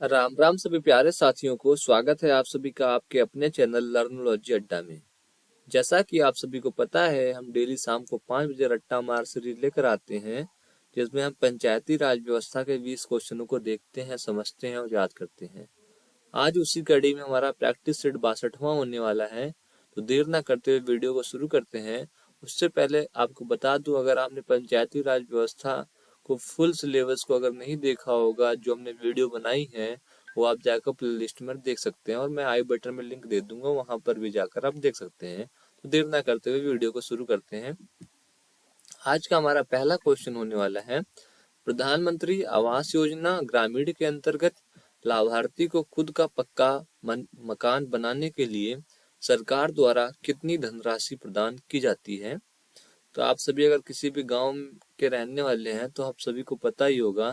राम राम सभी प्यारे साथियों को स्वागत है आप सभी का आपके अपने चैनल लर्नोलॉजी अड्डा में। जैसा कि आप सभी को पता है, हम डेली शाम को 5 बजे रट्टा मार सीरीज लेकर आते हैं, जिसमें हम पंचायती राज व्यवस्था के 20 क्वेश्चनों को देखते हैं, समझते हैं और याद करते हैं। आज उसी कड़ी में हमारा प्रैक्टिस सेट 62वां होने वाला है, तो देर ना करते हुए वीडियो को शुरू करते हैं। उससे पहले आपको बता दूं, अगर आपने पंचायती राज व्यवस्था को फुल सिलेबस को अगर नहीं देखा होगा, जो हमने वीडियो बनाई है वो आप जाकर प्लेलिस्ट में देख सकते हैं, और मैं आई बटन में लिंक दे दूंगा, वहां पर भी जाकर आप देख सकते हैं। तो देर ना करते हुए वीडियो को शुरू करते हैं। आज का हमारा पहला क्वेश्चन होने वाला है, प्रधानमंत्री आवास योजना ग्रामीण के अंतर्गत लाभार्थी को खुद का पक्का मकान बनाने के लिए सरकार द्वारा कितनी धनराशि प्रदान की जाती है। तो आप सभी अगर किसी भी गांव के रहने वाले हैं तो आप सभी को पता ही होगा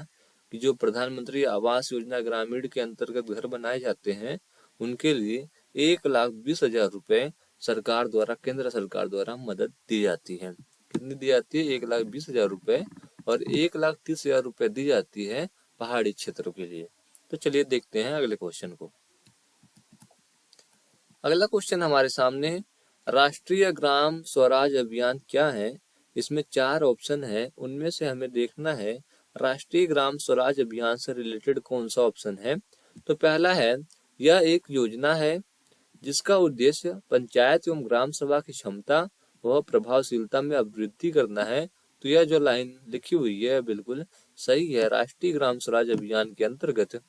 कि जो प्रधानमंत्री आवास योजना ग्रामीण के अंतर्गत घर बनाए जाते हैं, उनके लिए 1,20,000 रुपए सरकार द्वारा, केंद्र सरकार द्वारा मदद दी जाती है। कितनी दी जाती है? 1,20,000 रुपए, और 1,30,000 रुपए दी जाती है पहाड़ी क्षेत्रों के लिए। तो चलिए देखते हैं अगले क्वेश्चन को। अगला क्वेश्चन हमारे सामने, राष्ट्रीय ग्राम स्वराज अभियान क्या है? इसमें 4 ऑप्शन है, उनमें से हमें देखना है राष्ट्रीय ग्राम स्वराज अभियान से रिलेटेड कौन सा ऑप्शन है। तो पहला है, यह एक योजना है जिसका उद्देश्य पंचायत एवं ग्राम सभा की क्षमता व प्रभावशीलता में वृद्धि करना है। तो यह जो लाइन लिखी हुई है बिल्कुल सही है। राष्ट्रीय ग्राम स्वराज अभियान के अंतर्गत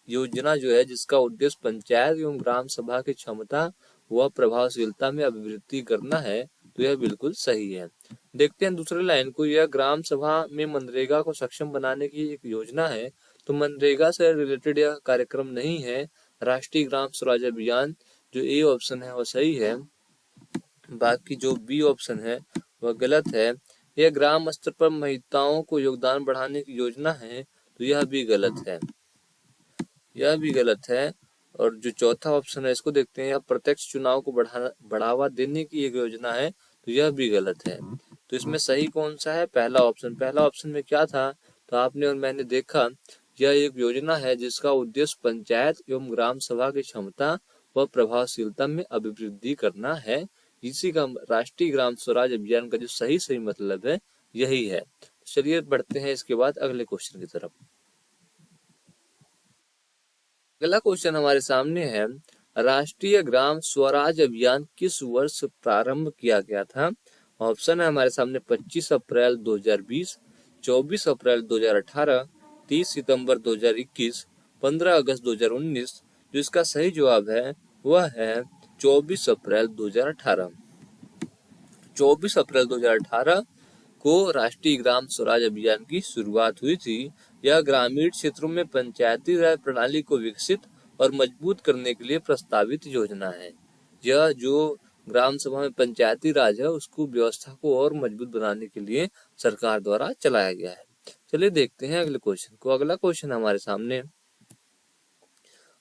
योजना जो है जिसका उद्देश्य पंचायत एवं ग्राम सभा की क्षमता व प्रभावशीलता में अभिवृद्धि करना है, तो यह बिल्कुल सही है। देखते हैं दूसरे लाइन को, यह ग्राम सभा में मनरेगा को सक्षम बनाने की एक योजना है। तो मनरेगा से रिलेटेड यह कार्यक्रम नहीं है। राष्ट्रीय ग्राम स्वराज अभियान जो ए ऑप्शन है वह सही है, बाकी जो बी ऑप्शन है वह गलत है। यह ग्राम स्तर पर महिलाओं को योगदान बढ़ाने की योजना है, तो यह भी गलत है, यह भी गलत है। और जो चौथा ऑप्शन है इसको देखते हैं, यह प्रत्यक्ष चुनाव को बढ़ावा देने की एक योजना है, तो यह भी गलत है। तो इसमें सही कौन सा है? पहला ऑप्शन। पहला ऑप्शन में क्या था? तो आपने और मैंने देखा, यह एक योजना है जिसका उद्देश्य पंचायत एवं ग्राम सभा की क्षमता व प्रभावशीलता में अभिवृद्धि करना है। इसी का राष्ट्रीय ग्राम स्वराज अभियान का जो सही मतलब है यही है। चलिए बढ़ते हैं इसके बाद अगले क्वेश्चन की तरफ। अगला क्वेश्चन हमारे सामने है, राष्ट्रीय ग्राम स्वराज अभियान किस वर्ष प्रारंभ किया गया था? ऑप्शन है हमारे सामने 25 अप्रैल 2020, 24 अप्रैल 2018, 30 सितंबर 2021, 15 अगस्त 2019। जो इसका सही जवाब है वह है 24 अप्रैल 2018। 24 अप्रैल 2018 को राष्ट्रीय ग्राम स्वराज अभियान की शुरुआत हुई थी। यह ग्रामीण क्षेत्रों में पंचायती राज प्रणाली को विकसित और मजबूत करने के लिए प्रस्तावित योजना है। यह जो ग्राम सभा में पंचायती राज है उसको व्यवस्था को और मजबूत बनाने के लिए सरकार द्वारा चलाया गया है। चलिए देखते हैं अगले क्वेश्चन को। अगला क्वेश्चन हमारे सामने,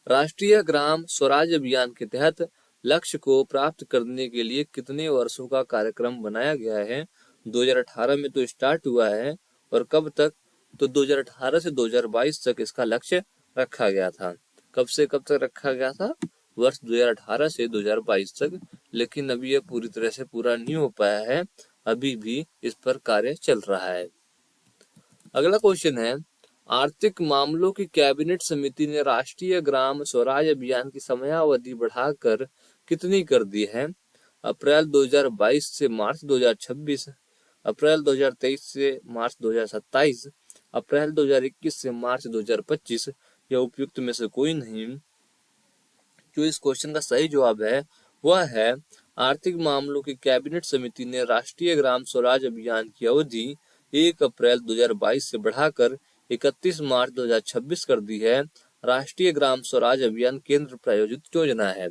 राष्ट्रीय ग्राम स्वराज अभियान के तहत लक्ष्य को प्राप्त करने के लिए कितने वर्षों का कार्यक्रम बनाया गया है? 2018 में तो स्टार्ट हुआ है, और कब तक? तो 2018 से 2022 तक इसका लक्ष्य रखा गया था। कब से कब तक रखा गया था? वर्ष 2018 से 2022 तक। लेकिन अभी यह पूरी तरह से पूरा नहीं हो पाया है, अभी भी इस पर कार्य चल रहा है। अगला क्वेश्चन है, आर्थिक मामलों की कैबिनेट समिति ने राष्ट्रीय ग्राम स्वराज अभियान की समयावधि बढ़ाकर कितनी कर दी है? अप्रैल 2022 से मार्च 2026, अप्रैल 2023 से मार्च 2027, अप्रैल 2021 से मार्च 2025, या उपयुक्त में से कोई नहीं। जो इस क्वेश्चन का सही जवाब है वह है, आर्थिक मामलों की कैबिनेट समिति ने राष्ट्रीय ग्राम स्वराज अभियान की अवधि 1 अप्रैल 2022 से बढ़ाकर 31 मार्च 2026 कर दी है। राष्ट्रीय ग्राम स्वराज अभियान केंद्र प्रायोजित योजना है।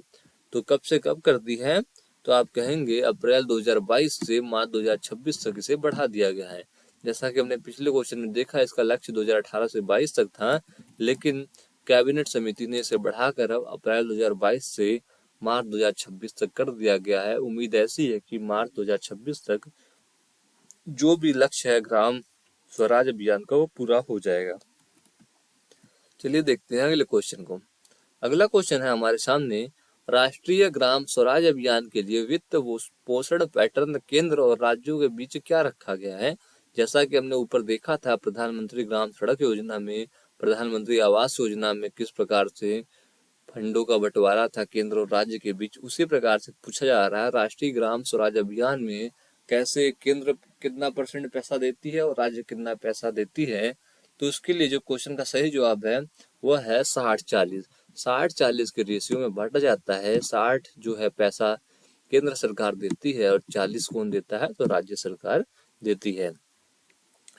तो कब से कब कर दी है? तो आप कहेंगे अप्रैल 2022 से मार्च 2026 तक इसे बढ़ा दिया गया है। जैसा कि हमने पिछले क्वेश्चन में देखा, इसका लक्ष्य 2018 से 22 तक था, लेकिन कैबिनेट समिति ने इसे बढ़ाकर अब अप्रैल 2022 से मार्च 2026 तक कर दिया गया है। उम्मीद ऐसी है कि मार्च 2026 तक जो भी लक्ष्य है ग्राम स्वराज अभियान का वो पूरा हो जाएगा। चलिए देखते हैं अगले क्वेश्चन को। अगला क्वेश्चन है हमारे सामने, राष्ट्रीय ग्राम स्वराज अभियान के लिए वित्त पोषण पैटर्न केंद्र और राज्यों के बीच क्या रखा गया है। जैसा कि हमने ऊपर देखा था, प्रधानमंत्री ग्राम सड़क योजना में, प्रधानमंत्री आवास योजना में किस प्रकार से फंडों का बंटवारा था केंद्र और राज्य के बीच, उसी प्रकार से पूछा जा रहा है राष्ट्रीय ग्राम स्वराज अभियान में कैसे केंद्र कितना % पैसा देती है और राज्य कितना पैसा देती है। तो उसके लिए जो क्वेश्चन का सही जवाब है वह है 60-40। 60-40 के रेशियो में बांटा जाता है। 60 जो है पैसा केंद्र सरकार देती है और 40 कौन देता है, तो राज्य सरकार देती है।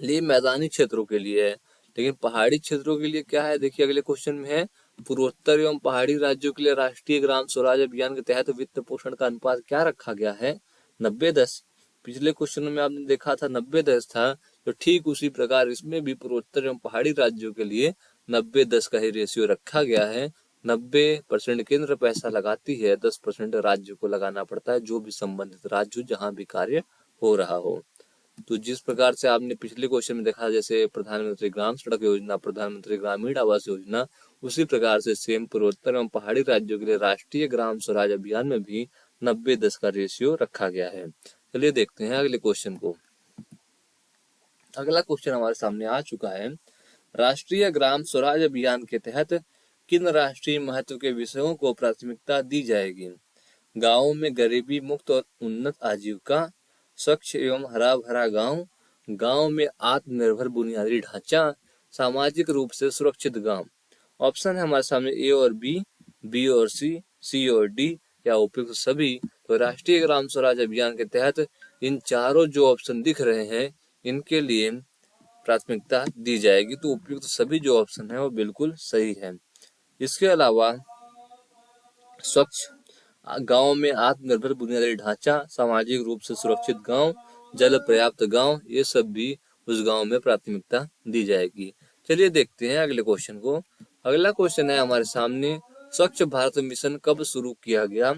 ये मैदानी क्षेत्रों के लिए है, लेकिन पहाड़ी क्षेत्रों के लिए क्या है, देखिए अगले क्वेश्चन में है, पूर्वोत्तर एवं पहाड़ी राज्यों के लिए राष्ट्रीय ग्राम स्वराज अभियान के तहत वित्त पोषण का अनुपात क्या रखा गया है, 90-10। पिछले क्वेश्चन में आपने देखा था 90-10 था, तो ठीक उसी प्रकार इसमें भी पूर्वोत्तर एवं पहाड़ी राज्यों के लिए 90-10 का ही रेशियो रखा गया है। 90% केंद्र पैसा लगाती है, 10% राज्य को लगाना पड़ता है, जो भी संबंधित राज्य जहाँ भी कार्य हो रहा हो। तो जिस प्रकार से आपने पिछले क्वेश्चन में देखा, जैसे प्रधानमंत्री ग्राम सड़क योजना, प्रधानमंत्री ग्रामीण आवास योजना, उसी प्रकार से सेम पूर्वोत्तर एवं पहाड़ी राज्यों के लिए राष्ट्रीय ग्राम स्वराज अभियान में भी 90-10 का रेशियो रखा गया है। चलिए देखते हैं अगले क्वेश्चन को। अगला क्वेश्चन हमारे सामने आ चुका है, राष्ट्रीय ग्राम स्वराज अभियान के तहत किन राष्ट्रीय महत्व के विषयों को प्राथमिकता दी जाएगी। गाँव में गरीबी मुक्त और उन्नत आजीविका, स्वच्छ एवं हरा भरा गांव, गांव में आत्मनिर्भर बुनियादी ढांचा, सामाजिक रूप से सुरक्षित गांव। ऑप्शन है हमारे सामने ए और बी और सी और डी, या उपयुक्त सभी। तो राष्ट्रीय ग्राम स्वराज अभियान के तहत इन चारों जो ऑप्शन दिख रहे हैं, इनके लिए प्राथमिकता दी जाएगी। तो उपयुक्त सभी जो ऑप्शन है वो बिल्कुल सही है। इसके अलावा स्वच्छ गांव में आत्मनिर्भर बुनियादी ढांचा, सामाजिक रूप से सुरक्षित गांव, जल पर्याप्त गांव, ये सब भी उस गांव में प्राथमिकता दी जाएगी। चलिए देखते हैं अगले क्वेश्चन को। अगला क्वेश्चन है हमारे सामने, स्वच्छ भारत मिशन कब शुरू किया गया।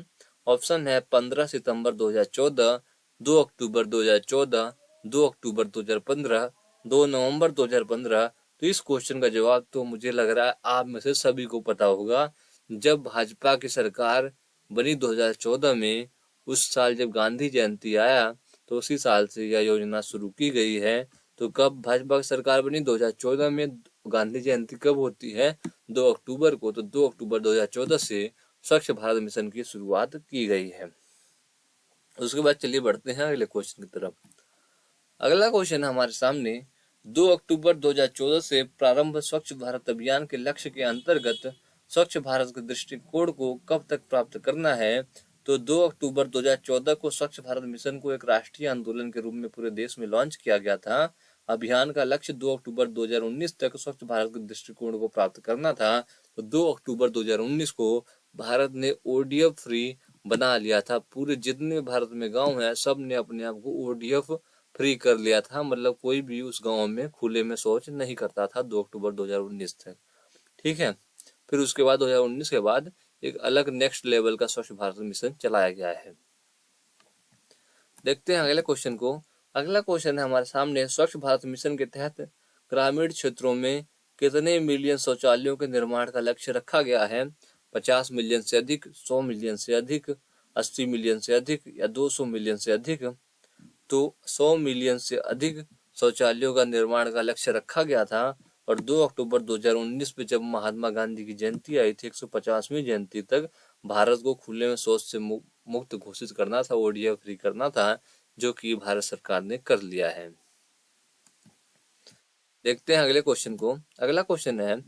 ऑप्शन है 15 सितंबर 2014, 2 अक्टूबर 2014, 2 अक्टूबर 2015, 2 नवंबर 2015। तो इस क्वेश्चन का जवाब तो मुझे लग रहा है आप में से सभी को पता होगा। जब भाजपा की सरकार बनी 2014 में, उस साल जब गांधी जयंती आया, तो उसी साल से यह योजना शुरू की गई है। तो कब भाजपा की सरकार बनी, 2014 में। गांधी जयंती कब होती है, 2 अक्टूबर को। तो 2 अक्टूबर 2014 से स्वच्छ भारत मिशन की शुरुआत की गई है। उसके बाद चलिए बढ़ते हैं अगले क्वेश्चन की तरफ। अगला क्वेश्चन है हमारे सामने, 2 अक्टूबर 2014 से प्रारंभ स्वच्छ भारत अभियान के लक्ष्य के अंतर्गत स्वच्छ भारत के दृष्टिकोण को कब तक प्राप्त करना है। तो 2 अक्टूबर 2014 को स्वच्छ भारत मिशन को एक राष्ट्रीय आंदोलन के रूप में पूरे देश में लॉन्च किया गया था। अभियान का लक्ष्य 2 अक्टूबर 2019 तक स्वच्छ भारत के दृष्टिकोण को प्राप्त करना था। तो 2 अक्टूबर 2019 को भारत ने ODF फ्री बना लिया था। पूरे जितने भारत में गाँव है, सब ने अपने आप को ODF फ्री कर लिया था। मतलब कोई भी उस गाँव में खुले में शौच नहीं करता था 2 अक्टूबर 2019 तक। ठीक है। फिर उसके बाद 2019 के बाद एक अलग नेक्स्ट लेवल का स्वच्छ भारत मिशन चलाया गया है। देखते हैं अगले क्वेश्चन को। अगला क्वेश्चन है हमारे सामने, स्वच्छ भारत मिशन के तहत ग्रामीण क्षेत्रों में कितने मिलियन शौचालयों के निर्माण का लक्ष्य रखा गया है। 50 मिलियन से अधिक, 100 मिलियन से अधिक, 80 मिलियन से अधिक, या 200 मिलियन से अधिक। तो 100 मिलियन से अधिक शौचालयों का निर्माण का लक्ष्य रखा गया था। और 2 अक्टूबर 2019 में जब महात्मा गांधी की जयंती आई थी, 150वीं जयंती तक भारत को खुले में शौच से मुक्त घोषित करना था, ODF फ्री करना था, जो कि भारत सरकार ने कर लिया है। देखते हैं अगले क्वेश्चन को। अगला क्वेश्चन है,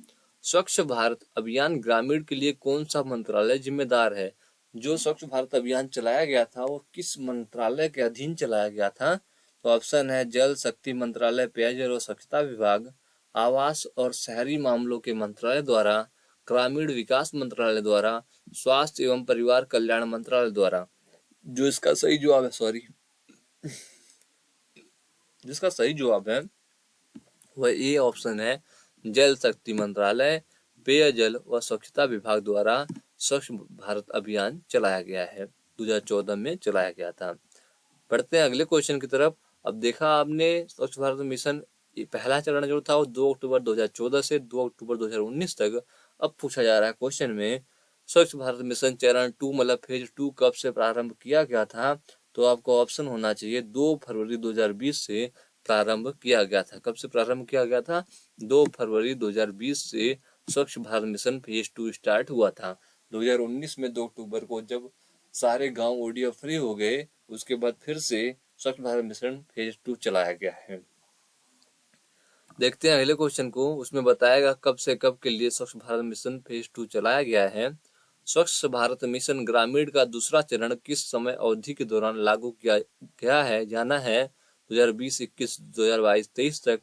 स्वच्छ भारत अभियान ग्रामीण के लिए कौन सा मंत्रालय जिम्मेदार है। जो स्वच्छ भारत अभियान चलाया गया था वो किस मंत्रालय के अधीन चलाया गया था। तो ऑप्शन है जल शक्ति मंत्रालय, पेयजल और स्वच्छता विभाग, आवास और शहरी मामलों के मंत्रालय द्वारा, ग्रामीण विकास मंत्रालय द्वारा, स्वास्थ्य एवं परिवार कल्याण मंत्रालय द्वारा। जो इसका सही जवाब है, जिसका सही जवाब है वह ये ऑप्शन है, जल शक्ति मंत्रालय, पेयजल व स्वच्छता विभाग द्वारा स्वच्छ भारत अभियान चलाया गया है, 2014 में चलाया गया था। बढ़ते हैं अगले क्वेश्चन की तरफ। अब देखा आपने स्वच्छ भारत मिशन पहला चरण जो था वो 2 अक्टूबर 2014 से 2 अक्टूबर 2019 तक। अब पूछा जा रहा है क्वेश्चन में, स्वच्छ भारत मिशन चरण 2 मतलब फेज 2 कब से प्रारंभ किया गया था? तो आपको ऑप्शन होना चाहिए 2 फरवरी 2020 से प्रारंभ किया गया था। कब से प्रारंभ किया गया था? 2 फरवरी 2020 से स्वच्छ भारत मिशन फेज 2 स्टार्ट हुआ था। 2019 में 2 अक्टूबर को जब सारे गांव ओडीएफ फ्री हो गए, उसके बाद फिर से स्वच्छ भारत मिशन फेज 2 चलाया गया है। देखते हैं अगले क्वेश्चन को, उसमें बताएगा कब से कब के लिए स्वच्छ भारत मिशन फेज 2 चलाया गया है। स्वच्छ भारत मिशन ग्रामीण का दूसरा चरण किस समय अवधि के दौरान लागू किया गया है? जाना है 2020-21, 2022-23 तक,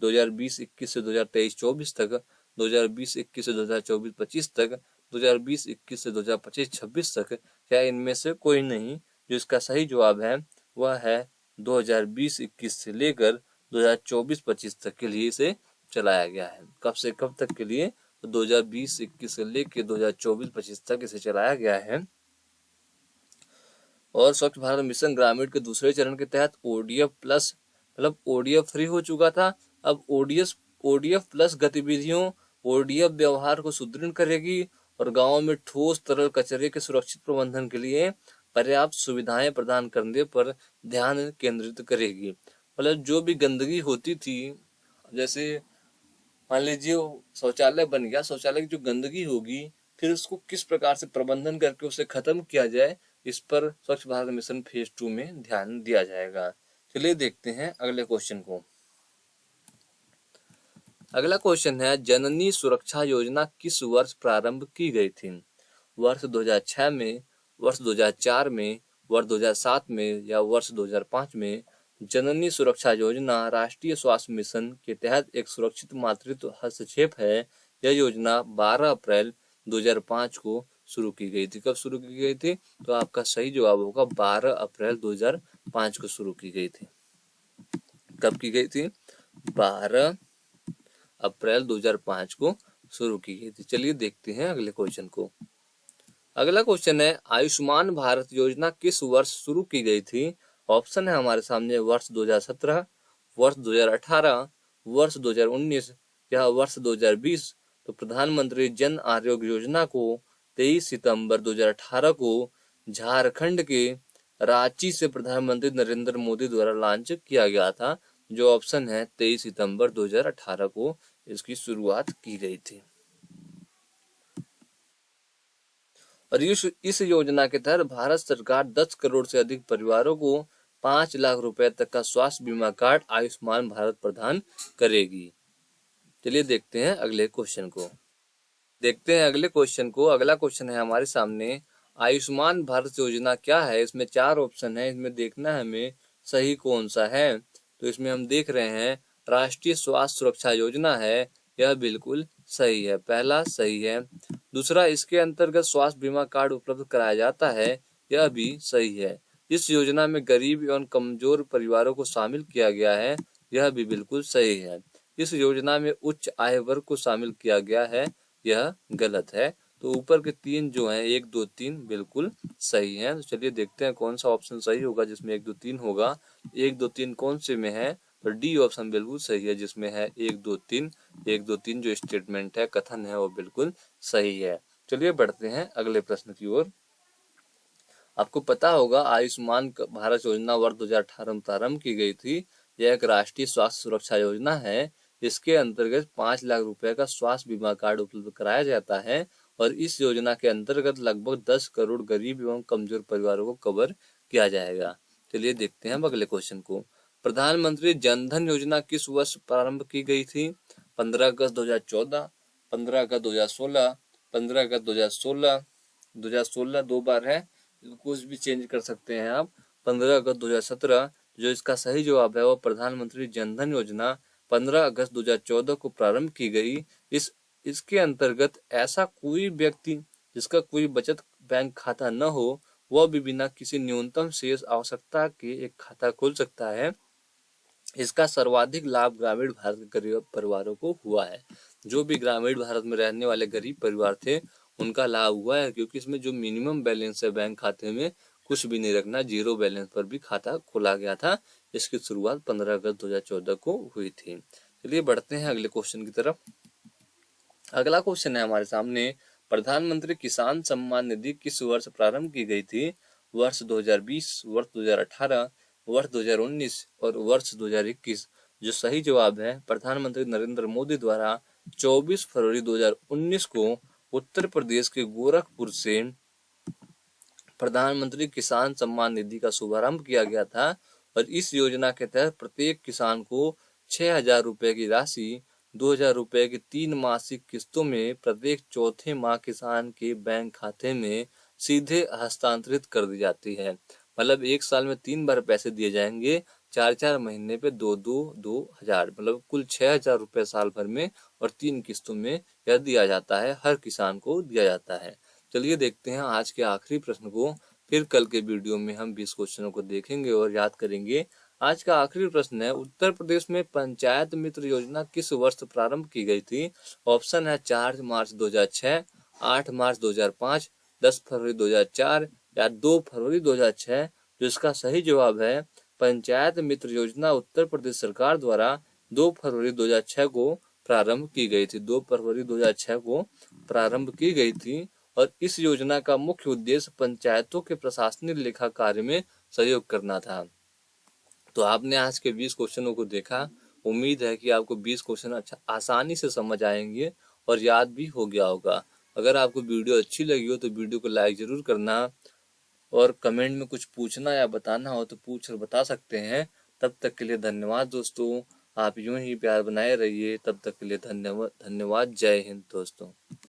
2020-21 से 2023-24 तक, 2020-21 से 2024-25 तक, 2020-21 से 2025-26 तक, क्या इनमें से कोई नहीं? जो इसका सही जवाब है वह है 2020-21 से लेकर 2024-25 तक के लिए इसे चलाया गया है। कब से कब तक के लिए? तो 2020-21 से लेकर 2024-25 तक इसे चलाया गया है। और स्वच्छ भारत मिशन ग्रामीण के दूसरे चरण के तहत ओडीएफ प्लस मतलब ओडीएफ फ्री हो चुका था। अब ओडीएफ प्लस गतिविधियों ओडीएफ व्यवहार को सुदृढ़ करेगी और गांवों में ठोस तरल कचरे के सुरक्षित प्रबंधन के लिए पर्याप्त सुविधाएं प्रदान करने पर ध्यान केंद्रित करेगी। मतलब जो भी गंदगी होती थी, जैसे मान लीजिए शौचालय बन गया, शौचालय की जो गंदगी होगी फिर उसको किस प्रकार से प्रबंधन करके उसे खत्म किया जाए, इस पर स्वच्छ भारत मिशन फेज 2 में ध्यान दिया जाएगा। चलिए देखते हैं अगले क्वेश्चन को। अगला क्वेश्चन है, जननी सुरक्षा योजना किस वर्ष प्रारंभ की गई थी? वर्ष 2006 में, वर्ष 2004 में, वर्ष 2007 में या वर्ष 2005 में? जननी सुरक्षा योजना राष्ट्रीय स्वास्थ्य मिशन के तहत एक सुरक्षित मातृत्व हस्तक्षेप है। यह योजना 12 अप्रैल 2005 को शुरू की गई थी। कब शुरू की गई थी? तो आपका सही जवाब होगा 12 अप्रैल 2005 को शुरू की गई थी। कब की गई थी? 12 अप्रैल 2005 को शुरू की गई थी। चलिए देखते हैं अगले क्वेश्चन को। अगला क्वेश्चन है, आयुष्मान भारत योजना किस वर्ष शुरू की गई थी? ऑप्शन है हमारे सामने वर्ष 2017, वर्ष 2018, वर्ष 2019 या वर्ष 2020। तो प्रधानमंत्री जन आरोग्य योजना को 23 सितंबर 2018 को झारखंड के रांची से प्रधानमंत्री नरेंद्र मोदी द्वारा लॉन्च किया गया था। जो ऑप्शन है 23 सितंबर 2018 को इसकी शुरुआत की गई थी। और इस योजना के तहत भारत सरकार 10 करोड़ से अधिक परिवारों को 5 लाख रुपए तक का स्वास्थ्य बीमा कार्ड आयुष्मान भारत प्रदान करेगी। चलिए देखते हैं अगले क्वेश्चन को। अगला क्वेश्चन है हमारे सामने, आयुष्मान भारत योजना क्या है? इसमें 4 ऑप्शन है, इसमें देखना है हमें सही कौन सा है। तो इसमें हम देख रहे हैं राष्ट्रीय स्वास्थ्य सुरक्षा योजना है, यह बिल्कुल सही है, पहला सही है। दूसरा, इसके अंतर्गत स्वास्थ्य बीमा कार्ड उपलब्ध कराया जाता है, यह भी सही है। इस योजना में गरीब एवं कमजोर परिवारों को शामिल किया गया है, यह भी बिल्कुल सही है। इस योजना में उच्च आय वर्ग को शामिल किया गया है, यह गलत है। तो ऊपर के 3 जो हैं 1, 2, 3 बिल्कुल सही हैं। तो चलिए देखते हैं कौन सा ऑप्शन सही होगा जिसमें 1, 2, 3 होगा। 1, 2, 3 कौन से में है? तो डी ऑप्शन बिल्कुल सही है, जिसमें है 1, 2, 3। 1, 2, 3 जो स्टेटमेंट है, कथन है, वो बिल्कुल सही है। चलिए बढ़ते हैं अगले प्रश्न की ओर। आपको पता होगा आयुष्मान भारत योजना वर्ष 2018 में प्रारंभ की गई थी। यह एक राष्ट्रीय स्वास्थ्य सुरक्षा योजना है। इसके अंतर्गत 5 लाख रुपए का स्वास्थ्य बीमा कार्ड उपलब्ध कराया जाता है और इस योजना के अंतर्गत लगभग 10 करोड़ गरीब एवं कमजोर परिवारों को कवर किया जाएगा। चलिए देखते हैं अब अगले क्वेश्चन को। प्रधानमंत्री जन धन योजना किस वर्ष प्रारंभ की गई थी? 15 अगस्त 2014, 15 अगस्त 2016, 15 अगस्त 2016, 2016 2 बार है, कुछ भी चेंज कर सकते हैं आप। 15 अगस्त 2017। जो इसका सही जवाब है वो प्रधानमंत्री जन धन योजना 15 अगस्त 2014 को प्रारंभ की गई। इसके अंतर्गत ऐसा कोई व्यक्ति जिसका कोई बचत बैंक खाता न हो, वह भी बिना किसी न्यूनतम शेष आवश्यकता के एक खाता खोल सकता है। इसका सर्वाधिक लाभ ग्रामीण भारत के गरीब परिवारों को हुआ है। जो भी ग्रामीण भारत में रहने वाले गरीब परिवार थे उनका लाभ हुआ है, क्योंकि इसमें जो मिनिमम बैलेंस है बैंक खाते में कुछ भी नहीं रखना, 0 बैलेंस पर भी खाता खोला गया था। इसकी शुरुआत 15 अगस्त 2014 को हुई थी। चलिए बढ़ते हैं अगले क्वेश्चन की तरफ। अगला क्वेश्चन है हमारे सामने, प्रधानमंत्री किसान सम्मान निधि किस वर्ष प्रारंभ की गई थी? वर्ष 2020, वर्ष 2018, वर्ष 2019 और वर्ष 2021। जो सही जवाब है, प्रधानमंत्री नरेंद्र मोदी द्वारा 24 फरवरी 2019 को उत्तर प्रदेश के गोरखपुर से प्रधानमंत्री किसान सम्मान निधि का शुभारंभ किया गया था और इस योजना के तहत प्रत्येक किसान को 6,000 रुपए की राशि 2,000 रुपए की 3 मासिक किस्तों में प्रत्येक चौथे माह किसान के बैंक खाते में सीधे हस्तांतरित कर दी जाती है। मतलब एक साल में 3 बार पैसे दिए जाएंगे, 4-4 महीने पे 2,000, मतलब कुल 6,000 रुपए साल भर में और 3 किस्तों में यह दिया जाता है, हर किसान को दिया जाता है। चलिए देखते हैं आज के आखिरी प्रश्न को। फिर कल के वीडियो में हम 20 क्वेश्चनों को देखेंगे और याद करेंगे। आज का आखिरी प्रश्न है, उत्तर प्रदेश में पंचायत मित्र योजना किस वर्ष प्रारंभ की गई थी? ऑप्शन है 4 मार्च 2006, 8 मार्च 2005, 10 फरवरी 2004 या 2 फरवरी 2006। जो इसका सही जवाब है, पंचायत मित्र योजना उत्तर प्रदेश सरकार द्वारा 2 फरवरी 2006 को प्रारंभ की गई थी। 2 फरवरी 2006 को प्रारंभ की गई थी और इस योजना का मुख्य उद्देश्य पंचायतों के प्रशासनिक लेखा कार्य में सहयोग करना था। तो आपने आज के 20 क्वेश्चनों को देखा। उम्मीद है कि आपको 20 क्वेश्चन अच्छा आसानी से समझ आएंगे और याद भी हो गया होगा। अगर आपको वीडियो अच्छी लगी हो तो वीडियो को लाइक जरूर करना और कमेंट में कुछ पूछना या बताना हो तो पूछ और बता सकते हैं। तब तक के लिए धन्यवाद दोस्तों। आप यूं ही प्यार बनाए रहिए। तब तक के लिए धन्यवाद। जय हिंद दोस्तों।